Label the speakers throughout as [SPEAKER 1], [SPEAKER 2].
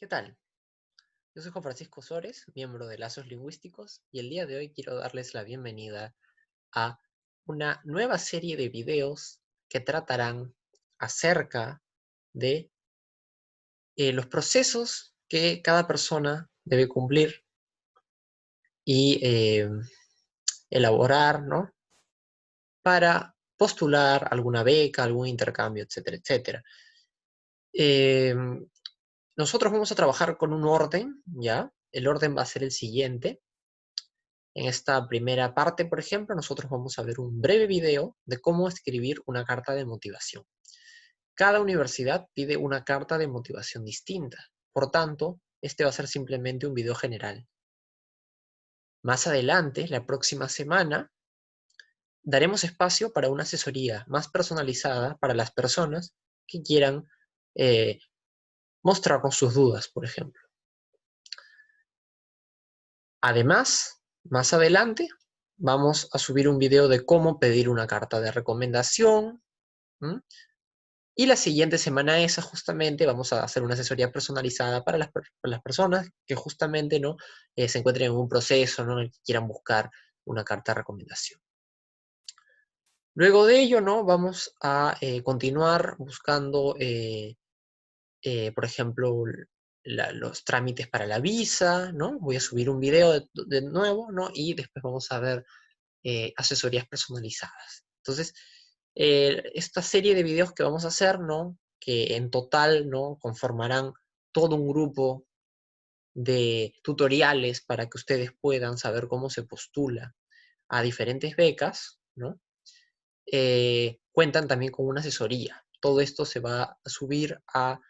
[SPEAKER 1] ¿Qué tal? Yo soy Juan Francisco Sores, miembro de Lazos Lingüísticos, y el día de hoy quiero darles la bienvenida a una nueva serie de videos que tratarán acerca de los procesos que cada persona debe cumplir y elaborar, ¿no? Para postular alguna beca, algún intercambio, etcétera, etcétera. Eh, Nosotros vamos a trabajar con un orden, ¿ya? El orden va a ser el siguiente. En esta primera parte, por ejemplo, nosotros vamos a ver un breve video de cómo escribir una carta de motivación. Cada universidad pide una carta de motivación distinta. Por tanto, este va a ser simplemente un video general. Más adelante, la próxima semana, daremos espacio para una asesoría más personalizada para las personas que quieran mostrarnos sus dudas, por ejemplo. Además, más adelante, vamos a subir un video de cómo pedir una carta de recomendación. Y la siguiente semana esa justamente vamos a hacer una asesoría personalizada para las personas que justamente ¿no? Se encuentren en un proceso, ¿no? En el que quieran buscar una carta de recomendación. Luego de ello, ¿no? Vamos a continuar buscando, por ejemplo, los trámites para la visa, ¿no? Voy a subir un video de nuevo, ¿no? Y después vamos a ver asesorías personalizadas. Entonces, esta serie de videos que vamos a hacer, ¿no? Que en total, ¿no? Conformarán todo un grupo de tutoriales para que ustedes puedan saber cómo se postula a diferentes becas, ¿no? Cuentan también con una asesoría. Todo esto se va a subir a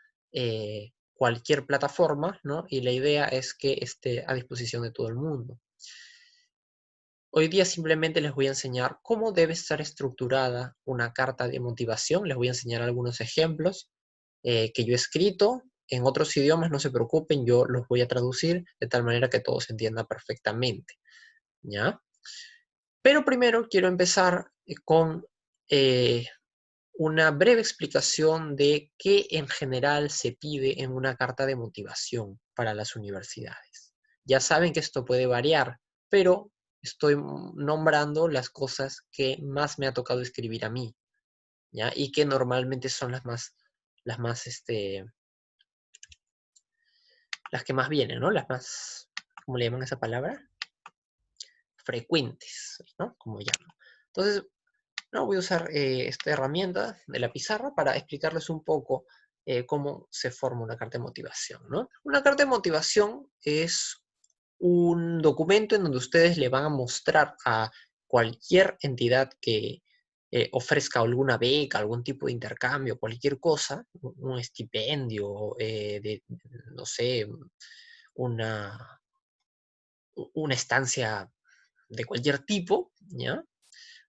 [SPEAKER 1] cualquier plataforma, ¿no? Y la idea es que esté a disposición de todo el mundo. Hoy día simplemente les voy a enseñar cómo debe estar estructurada una carta de motivación. Les voy a enseñar algunos ejemplos que yo he escrito en otros idiomas. No se preocupen, yo los voy a traducir de tal manera que todo se entienda perfectamente, ¿ya? Pero primero quiero empezar con una breve explicación de qué en general se pide en una carta de motivación para las universidades. Ya saben que esto puede variar, pero estoy nombrando las cosas que más me ha tocado escribir a mí, ¿ya? Y que normalmente son las que más vienen, ¿no? Las más, ¿cómo le llaman esa palabra? Frecuentes, ¿no? Como llaman. Entonces, no, voy a usar esta herramienta de la pizarra para explicarles un poco cómo se forma una carta de motivación, ¿no? Una carta de motivación es un documento en donde ustedes le van a mostrar a cualquier entidad que ofrezca alguna beca, algún tipo de intercambio, cualquier cosa, un estipendio, no sé, una, una estancia de cualquier tipo, ¿ya?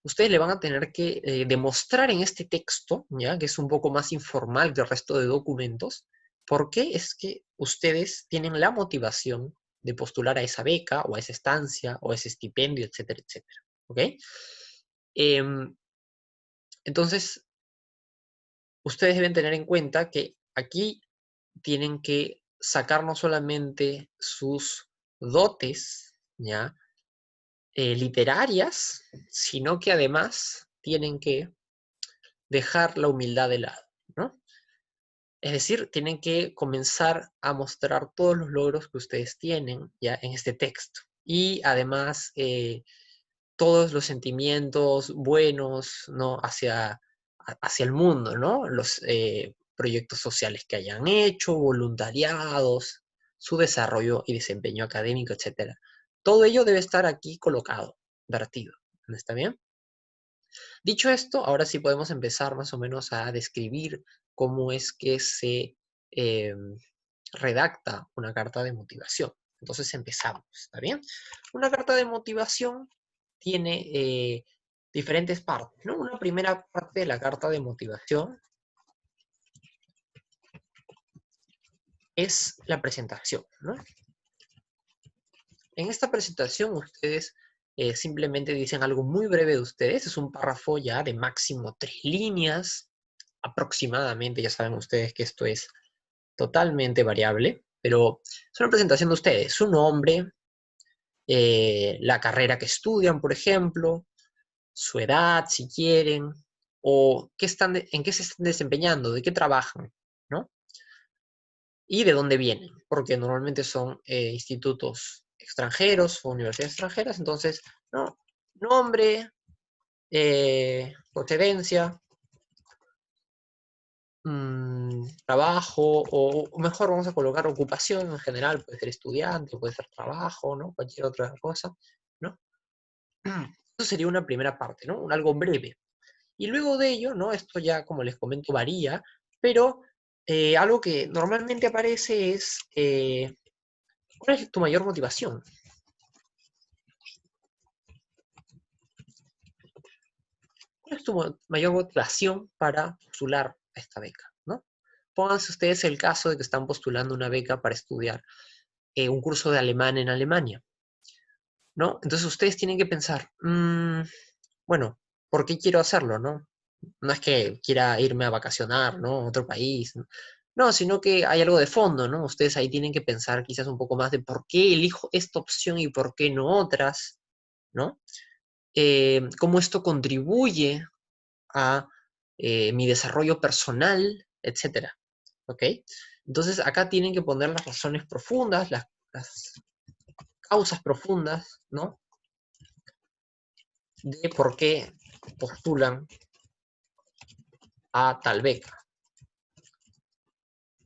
[SPEAKER 1] Ustedes le van a tener que demostrar en este texto, ¿ya? Que es un poco más informal que el resto de documentos, por qué es que ustedes tienen la motivación de postular a esa beca o a esa estancia o a ese estipendio, etcétera, etcétera. ¿Ok? Entonces, ustedes deben tener en cuenta que aquí tienen que sacar no solamente sus dotes, ¿ya? Literarias, sino que además tienen que dejar la humildad de lado, ¿no? Es decir, tienen que comenzar a mostrar todos los logros que ustedes tienen ya en este texto. Y además, todos los sentimientos buenos, ¿no? Hacia el mundo, ¿no? Los proyectos sociales que hayan hecho, voluntariados, su desarrollo y desempeño académico, etcétera. Todo ello debe estar aquí colocado, vertido. ¿Está bien? Dicho esto, ahora sí podemos empezar más o menos a describir cómo es que se eh, redacta una carta de motivación. Entonces empezamos, ¿está bien? Una carta de motivación tiene diferentes partes, ¿no? Una primera parte de la carta de motivación es la presentación, ¿no? En esta presentación ustedes simplemente dicen algo muy breve de ustedes, es un párrafo ya de máximo 3 líneas, aproximadamente, ya saben ustedes que esto es totalmente variable, pero es una presentación de ustedes, su nombre, la carrera que estudian, por ejemplo, su edad, si quieren, o en qué se están desempeñando, de qué trabajan, ¿no? Y de dónde vienen, porque normalmente son institutos extranjeros o universidades extranjeras, entonces, ¿no? Nombre, procedencia, trabajo, o mejor vamos a colocar ocupación en general, puede ser estudiante, puede ser trabajo, ¿no? Cualquier otra cosa, ¿no? Eso sería una primera parte, ¿no? Algo breve. Y luego de ello, ¿no? Esto ya, como les comento, varía, pero algo que normalmente aparece es, ¿cuál es tu mayor motivación? ¿Cuál es tu mayor motivación para postular a esta beca, ¿no? Pónganse ustedes el caso de que están postulando una beca para estudiar un curso de alemán en Alemania, ¿no? Entonces ustedes tienen que pensar, bueno, ¿por qué quiero hacerlo, no? No es que quiera irme a vacacionar, ¿no? A otro país, ¿no? No, sino que hay algo de fondo, ¿no? Ustedes ahí tienen que pensar quizás un poco más de por qué elijo esta opción y por qué no otras, ¿no? Cómo esto contribuye a mi desarrollo personal, etcétera, ¿ok? Entonces acá tienen que poner las razones profundas, las causas profundas, ¿no? De por qué postulan a tal beca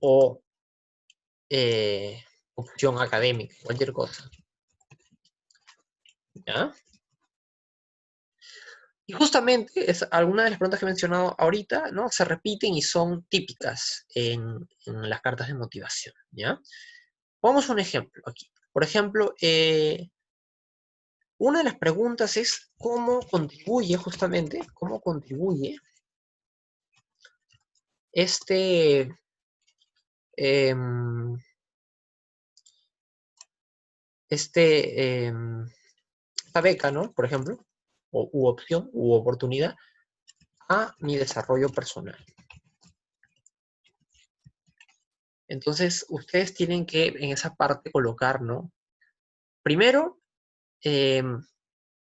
[SPEAKER 1] o opción académica, cualquier cosa, ¿ya? Y justamente algunas de las preguntas que he mencionado ahorita, ¿no? Se repiten y son típicas en las cartas de motivación, ¿ya? Pongamos un ejemplo aquí. Por ejemplo, una de las preguntas es cómo contribuye justamente, cómo contribuye este, em, esta beca, ¿no? Por ejemplo, u opción, u oportunidad, a mi desarrollo personal. Entonces, ustedes tienen que en esa parte colocar, ¿no? Primero,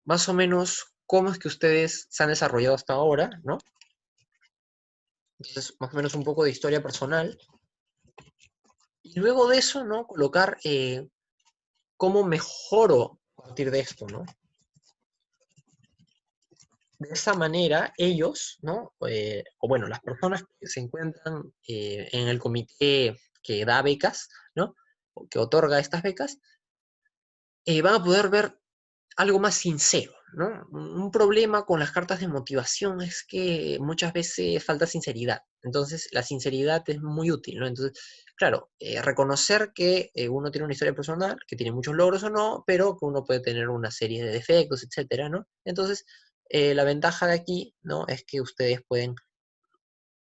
[SPEAKER 1] más o menos cómo es que ustedes se han desarrollado hasta ahora, ¿no? Entonces, más o menos un poco de historia personal. Y luego de eso, ¿no? Colocar cómo mejoro a partir de esto, ¿no? De esa manera, ellos, ¿no? O bueno, las personas que se encuentran en el comité que da becas, ¿no? O que otorga estas becas, van a poder ver algo más sincero, ¿no? Un problema con las cartas de motivación es que muchas veces falta sinceridad. Entonces, la sinceridad es muy útil, ¿no? Entonces, claro, reconocer que uno tiene una historia personal, que tiene muchos logros o no, pero que uno puede tener una serie de defectos, etcétera, ¿no? Entonces, la ventaja de aquí, ¿no? Es que ustedes pueden,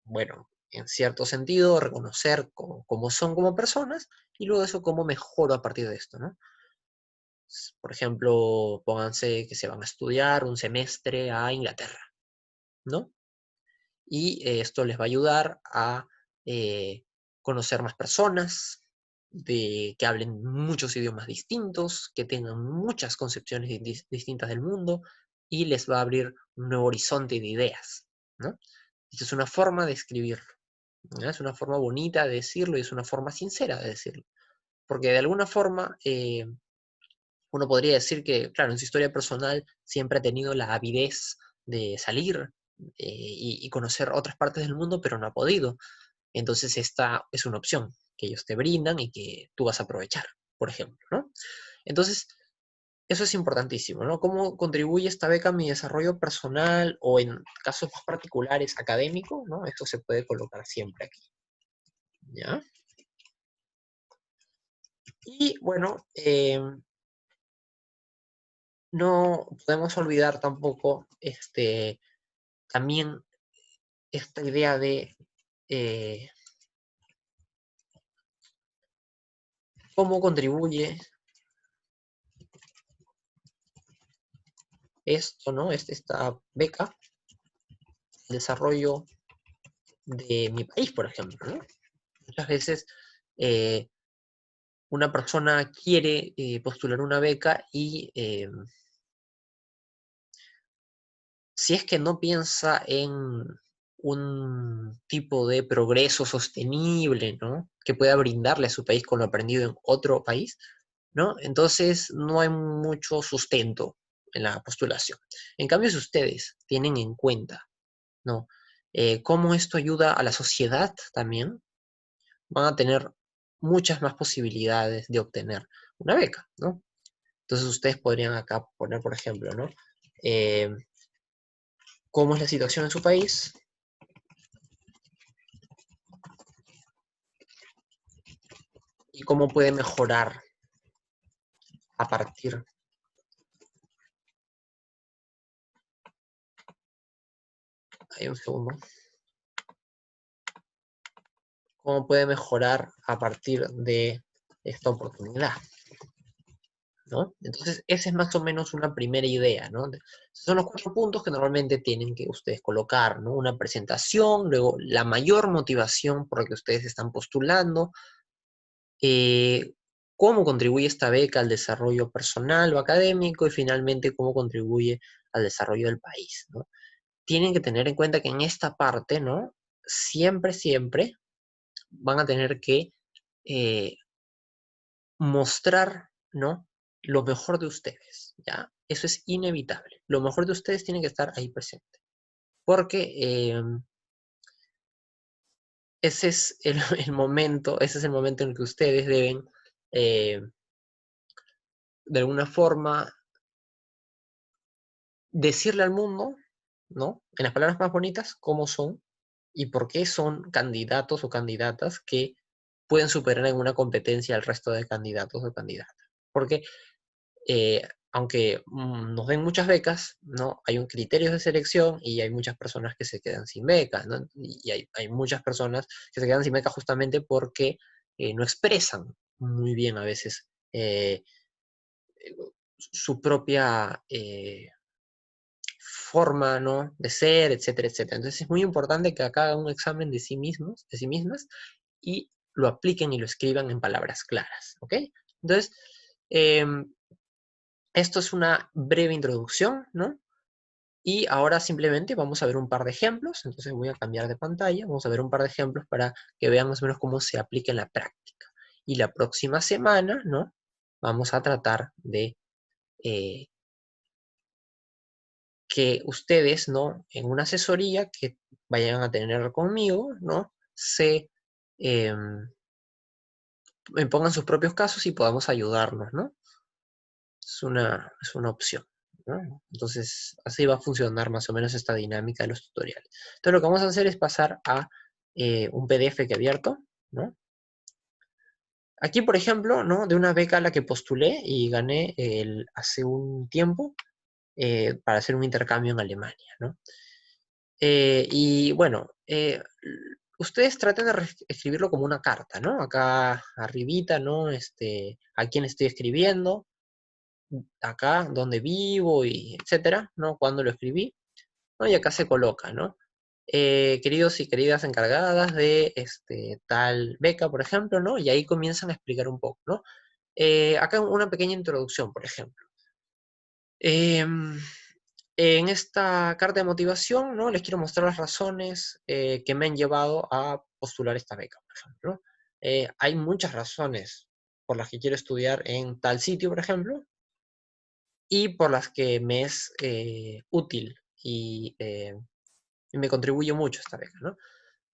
[SPEAKER 1] bueno, en cierto sentido, reconocer cómo son como personas y luego eso cómo mejoro a partir de esto, ¿no? Por ejemplo, pónganse que se van a estudiar un semestre a Inglaterra, ¿no? Y esto les va a ayudar a conocer más personas, que hablen muchos idiomas distintos, que tengan muchas concepciones distintas del mundo y les va a abrir un nuevo horizonte de ideas, ¿no? Esta es una forma de escribirlo, ¿no? Es una forma bonita de decirlo y es una forma sincera de decirlo. Porque de alguna forma uno podría decir que, claro, en su historia personal siempre ha tenido la avidez de salir y conocer otras partes del mundo, pero no ha podido. Entonces esta es una opción que ellos te brindan y que tú vas a aprovechar, por ejemplo, ¿no? Entonces, eso es importantísimo, ¿no? ¿Cómo contribuye esta beca a mi desarrollo personal o en casos más particulares académico, ¿no? Esto se puede colocar siempre aquí, ¿ya? Y bueno, no podemos olvidar tampoco también esta idea de eh, cómo contribuye esto, ¿no? Esta beca al desarrollo de mi país, por ejemplo, ¿no? Muchas veces una persona quiere postular una beca y si es que no piensa en un tipo de progreso sostenible, ¿no? Que pueda brindarle a su país con lo aprendido en otro país, ¿no? Entonces no hay mucho sustento en la postulación. En cambio, si ustedes tienen en cuenta, ¿no? Cómo esto ayuda a la sociedad también, van a tener muchas más posibilidades de obtener una beca, ¿no? Entonces ustedes podrían acá poner, por ejemplo, ¿no? Eh, ¿Cómo es la situación en su país? Y cómo puede mejorar a partir. Hay un segundo. ¿Cómo puede mejorar a partir de esta oportunidad? ¿No? Entonces, esa es más o menos una primera idea, ¿no? Son los 4 puntos que normalmente tienen que ustedes colocar, ¿no? Una presentación, luego la mayor motivación por la que ustedes están postulando, cómo contribuye esta beca al desarrollo personal o académico y finalmente cómo contribuye al desarrollo del país, ¿no? Tienen que tener en cuenta que en esta parte, ¿no? Siempre, siempre van a tener que eh, mostrar, ¿no? Lo mejor de ustedes, ¿ya? Eso es inevitable. Lo mejor de ustedes tiene que estar ahí presente. Porque ese es el momento, ese es el momento en el que ustedes deben, eh, de alguna forma, decirle al mundo, ¿no? En las palabras más bonitas, cómo son y por qué son candidatos o candidatas que pueden superar en una competencia al resto de candidatos o candidatas. Porque aunque nos den muchas becas, ¿no? Hay un criterio de selección y hay muchas personas que se quedan sin becas, ¿no? Y hay muchas personas que se quedan sin becas justamente porque no expresan muy bien a veces su propia forma, ¿no? De ser, etcétera, etcétera. Entonces es muy importante que acá hagan un examen de sí mismos, de sí mismas, y lo apliquen y lo escriban en palabras claras, ¿ok? Entonces, eh, esto es una breve introducción, ¿no? Y ahora simplemente vamos a ver un par de ejemplos. Entonces voy a cambiar de pantalla. Vamos a ver un par de ejemplos para que vean más o menos cómo se aplica en la práctica. Y la próxima semana, ¿no? Vamos a tratar de eh, que ustedes, ¿no? En una asesoría que vayan a tener conmigo, ¿no? Me pongan sus propios casos y podamos ayudarnos, ¿no? Es una opción, ¿no? Entonces, así va a funcionar más o menos esta dinámica de los tutoriales. Entonces, lo que vamos a hacer es pasar a un PDF que he abierto, ¿no? Aquí, por ejemplo, ¿no? De una beca a la que postulé y gané hace un tiempo para hacer un intercambio en Alemania, ¿no? Y bueno, ustedes traten de escribirlo como una carta, ¿no? Acá arribita, ¿no? A quién estoy escribiendo, acá donde vivo y etcétera, ¿no? Cuando lo escribí, ¿no? Y acá se coloca, ¿no? Queridos y queridas encargadas de tal beca, por ejemplo, ¿no? Y ahí comienzan a explicar un poco, ¿no? Acá una pequeña introducción, por ejemplo. Em, en esta carta de motivación, ¿no? Les quiero mostrar las razones que me han llevado a postular esta beca, por ejemplo. Hay muchas razones por las que quiero estudiar en tal sitio, por ejemplo, y por las que me es útil y me contribuye mucho esta beca, ¿no?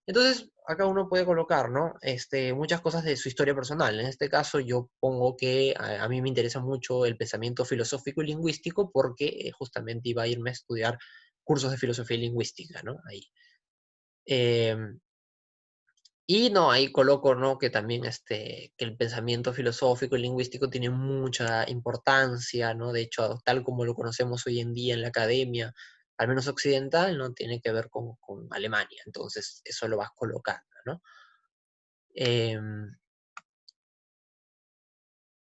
[SPEAKER 1] Entonces, acá uno puede colocar, ¿no? Muchas cosas de su historia personal. En este caso, yo pongo que a mí me interesa mucho el pensamiento filosófico y lingüístico porque justamente iba a irme a estudiar cursos de filosofía y lingüística, ¿no? Ahí. Em, y no, ahí coloco, ¿no? Que también que el pensamiento filosófico y lingüístico tiene mucha importancia, ¿no? De hecho, tal como lo conocemos hoy en día en la academia, al menos occidental, ¿no? Tiene que ver con Alemania. Entonces, eso lo vas colocando, ¿no? Em,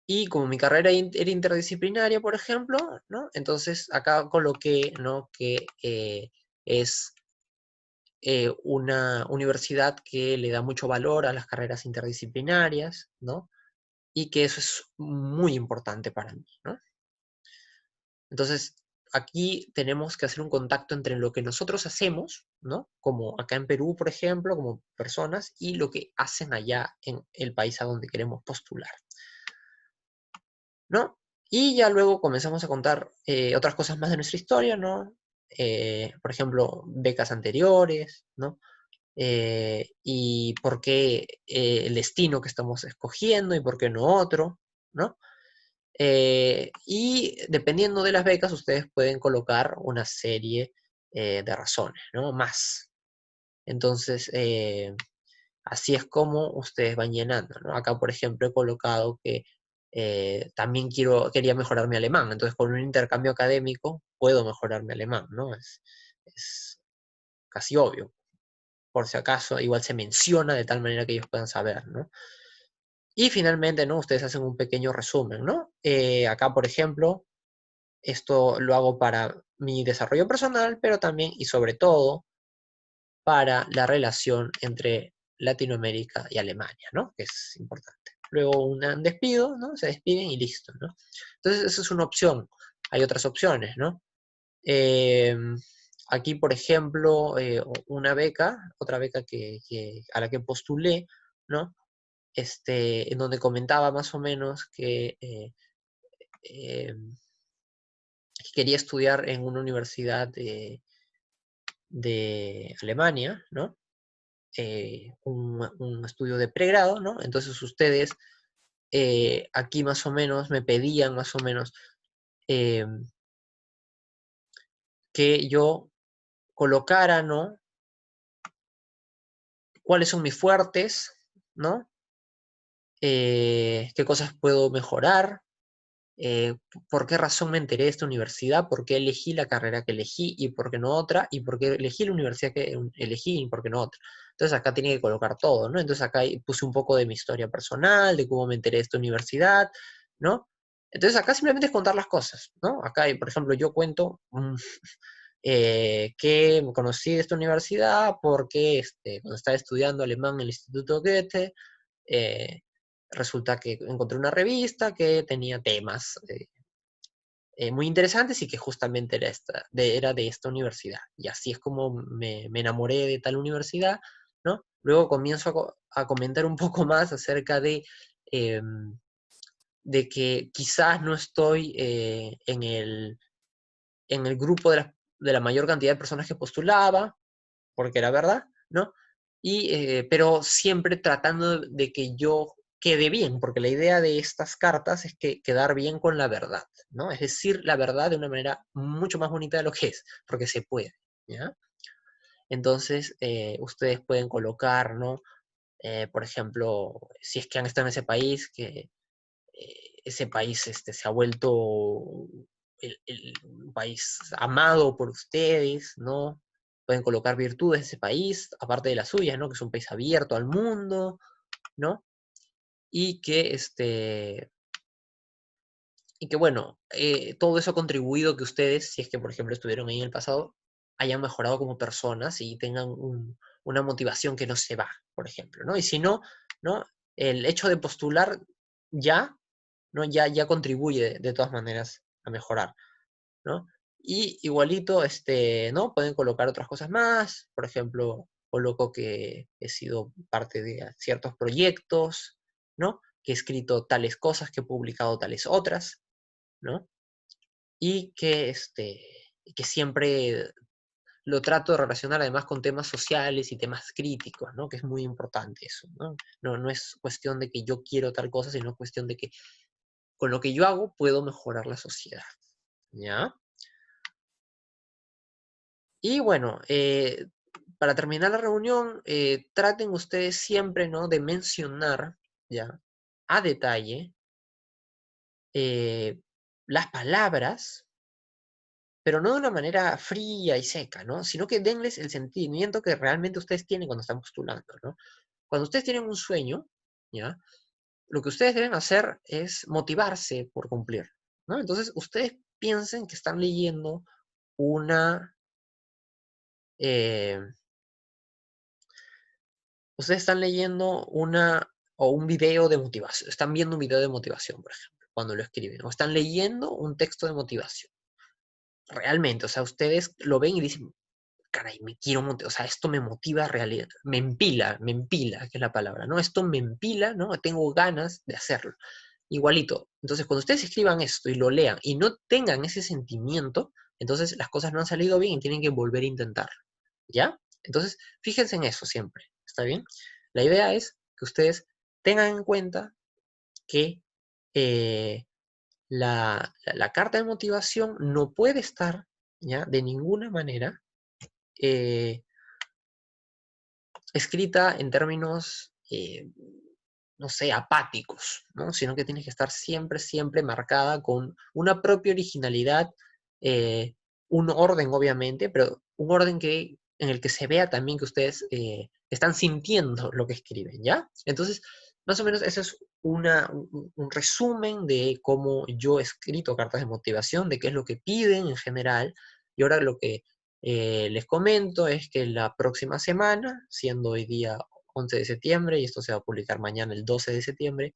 [SPEAKER 1] y como mi carrera era interdisciplinaria, por ejemplo, ¿no? Entonces acá coloqué, ¿no? Que es una universidad que le da mucho valor a las carreras interdisciplinarias, ¿no? y que eso es muy importante para mí, ¿no? Entonces, aquí tenemos que hacer un contacto entre lo que nosotros hacemos, ¿no? Como acá en Perú, por ejemplo, como personas, y lo que hacen allá en el país a donde queremos postular, ¿no? Y ya luego comenzamos a contar otras cosas más de nuestra historia, ¿no? Por ejemplo, becas anteriores, ¿no? Y por qué el destino que estamos escogiendo y por qué no otro, ¿no? Y dependiendo de las becas, ustedes pueden colocar una serie de razones, ¿no? Más. Entonces, así es como ustedes van llenando, ¿no? Acá, por ejemplo, he colocado que también quería mejorar mi alemán. Entonces, con un intercambio académico puedo mejorar mi alemán, ¿no? Es casi obvio. Por si acaso, igual se menciona de tal manera que ellos puedan saber, ¿no? Y finalmente, ¿no? Ustedes hacen un pequeño resumen, ¿no? Acá, por ejemplo, esto lo hago para mi desarrollo personal, pero también y sobre todo para la relación entre Latinoamérica y Alemania, ¿no? Que es importante. Luego un despido, ¿no? Se despiden y listo, ¿no? Entonces, esa es una opción. Hay otras opciones, ¿no? Eh, Aquí, por ejemplo, una beca, otra beca a la que postulé, ¿no? En donde comentaba más o menos eh, que quería estudiar en una universidad de Alemania, ¿no? Un estudio de pregrado, ¿no? Entonces ustedes aquí más o menos me pedían más o menos eh, que yo colocara, ¿no? ¿Cuáles son mis fuertes, ¿no? ¿Qué cosas puedo mejorar? ¿Por qué razón me enteré de esta universidad? ¿Por qué elegí la carrera que elegí y por qué no otra? ¿Y por qué elegí la universidad que elegí y por qué no otra? Entonces acá tiene que colocar todo, ¿no? Entonces acá puse un poco de mi historia personal, de cómo me enteré de esta universidad, ¿no? Entonces acá simplemente es contar las cosas, ¿no? Acá, por ejemplo, yo cuento que me conocí de esta universidad porque cuando estaba estudiando alemán en el Instituto Goethe, eh, resulta que encontré una revista que tenía temas muy interesantes y que justamente era de esta universidad. Y así es como me enamoré de tal universidad, ¿no? Luego comienzo a comentar un poco más acerca eh, de que quizás no estoy en el grupo de la mayor cantidad de personas que postulaba, porque era verdad, ¿no? Pero siempre tratando de que yo quede bien, porque la idea de estas cartas es que quedar bien con la verdad, ¿no? Es decir, la verdad de una manera mucho más bonita de lo que es, porque se puede, ¿ya? Entonces, ustedes pueden colocar, ¿no? Por ejemplo, si es que han estado en ese país, que ese país se ha vuelto un país amado por ustedes, ¿no? Pueden colocar virtudes de ese país, aparte de las suyas, ¿no? Que es un país abierto al mundo, ¿no? Y que, bueno, todo eso ha contribuido que ustedes, si es que, por ejemplo, estuvieron ahí en el pasado, hayan mejorado como personas y tengan una motivación que no se va, por ejemplo, ¿no? Y si no, ¿no? El hecho de postular ya ¿no? Ya contribuye de todas maneras a mejorar, ¿no? Y igualito, ¿no? Pueden colocar otras cosas más, por ejemplo, coloco que he sido parte de ciertos proyectos, ¿no? Que he escrito tales cosas, que he publicado tales otras, ¿no? Y que siempre lo trato de relacionar además con temas sociales y temas críticos, ¿no? Que es muy importante eso, ¿no? No es cuestión de que yo quiero tal cosa, sino cuestión de que con lo que yo hago puedo mejorar la sociedad, ¿ya? Y bueno, para terminar la reunión, traten ustedes siempre, ¿no? De mencionar, ¿ya? A detalle eh, las palabras, pero no de una manera fría y seca, ¿no? Sino que denles el sentimiento que realmente ustedes tienen cuando están postulando, ¿no? Cuando ustedes tienen un sueño, ¿ya? Lo que ustedes deben hacer es motivarse por cumplir, ¿no? Entonces, ustedes piensen que están leyendo una, eh, ustedes están leyendo una o un video de motivación. Están viendo un video de motivación, por ejemplo, cuando lo escriben. O están leyendo un texto de motivación. Realmente, o sea, ustedes lo ven y dicen, caray, me quiero motivar, o sea, esto me motiva realidad, me empila, que es la palabra, ¿no? Esto me empila, ¿no? Tengo ganas de hacerlo. Igualito. Entonces, cuando ustedes escriban esto y lo lean y no tengan ese sentimiento, entonces las cosas no han salido bien y tienen que volver a intentarlo. ¿Ya? Entonces, fíjense en eso siempre. ¿Está bien? La idea es que ustedes tengan en cuenta que la carta de motivación no puede estar, ¿ya? De ninguna manera eh, escrita en términos, no sé, apáticos, ¿no? Sino que tiene que estar siempre, siempre marcada con una propia originalidad, un orden, obviamente, pero un orden en el que se vea también que ustedes están sintiendo lo que escriben, ¿ya? Entonces, más o menos eso es un resumen de cómo yo he escrito cartas de motivación, de qué es lo que piden en general, y ahora lo que les comento es que la próxima semana, siendo hoy día 11 de septiembre, y esto se va a publicar mañana el 12 de septiembre,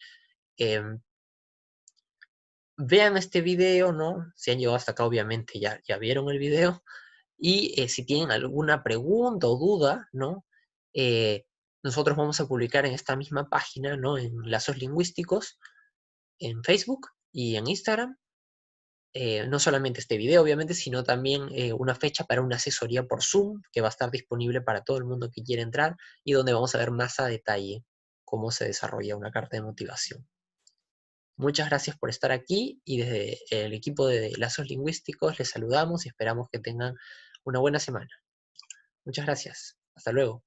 [SPEAKER 1] vean este video, ¿no? Si han llegado hasta acá, obviamente ya vieron el video, y si tienen alguna pregunta o duda, ¿no? Nosotros vamos a publicar en esta misma página, ¿no? En Lazos Lingüísticos, en Facebook y en Instagram, no solamente este video, obviamente, sino también una fecha para una asesoría por Zoom, que va a estar disponible para todo el mundo que quiera entrar y donde vamos a ver más a detalle cómo se desarrolla una carta de motivación. Muchas gracias por estar aquí y desde el equipo de Lazos Lingüísticos les saludamos y esperamos que tengan una buena semana. Muchas gracias. Hasta luego.